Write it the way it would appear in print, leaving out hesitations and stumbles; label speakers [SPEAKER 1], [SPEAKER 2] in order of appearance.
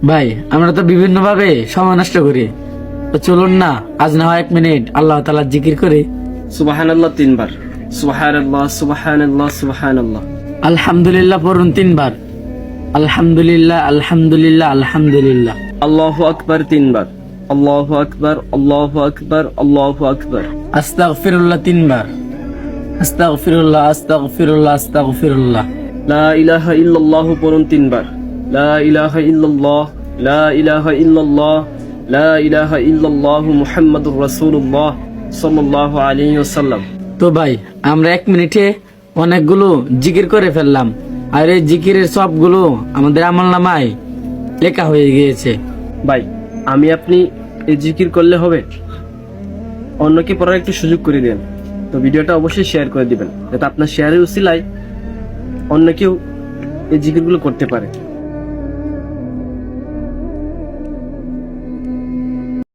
[SPEAKER 1] ভাই আমরা তো বিভিন্ন ভাবে সময় নষ্ট করি, তো চলুন না আজ না হয় 1 মিনিট আল্লাহ তাআলার জিকির করি।
[SPEAKER 2] সুবহানাল্লাহ 3 বার, সুবহানাল্লাহ সুবহানাল্লাহ সুবহানাল্লাহ।
[SPEAKER 1] আলহামদুলিল্লাহ পড়ুন 3 বার, আলহামদুলিল্লাহ আলহামদুলিল্লাহ আলহামদুলিল্লাহ।
[SPEAKER 2] আল্লাহু আকবার 3 বার, আল্লাহু আকবার আল্লাহু আকবার আল্লাহু আকবার।
[SPEAKER 1] আস্তাগফিরুল্লাহ 3 বার, আস্তাগফিরুল্লাহ আস্তাগফিরুল্লাহ আস্তাগফিরুল্লাহ।
[SPEAKER 2] লা ইলাহা ইল্লাল্লাহ পড়ুন 3 বার, লা ইলাহা ইল্লাল্লাহ লা ইলাহা ইল্লাল্লাহ লা ইলাহা ইল্লাল্লাহ মুহাম্মাদুর রাসূলুল্লাহ সাল্লাল্লাহু আলাইহি ওয়াসাল্লাম।
[SPEAKER 1] তো ভাই আমরা 1 মিনিটে অনেকগুলো জিকির করে ফেললাম, আর এই জিকিরের সবগুলো আমাদের আমলনামায় লেখা হয়ে গিয়েছে।
[SPEAKER 2] ভাই আমি আপনি এই জিকির করলে হবে? অন্যকে পড়ার একটু সুযোগ করে দেন। তো ভিডিওটা অবশ্যই শেয়ার করে দিবেন, যাতে আপনার শেয়ারের উসিলায় অন্য কেউ এই জিকিরগুলো করতে পারে।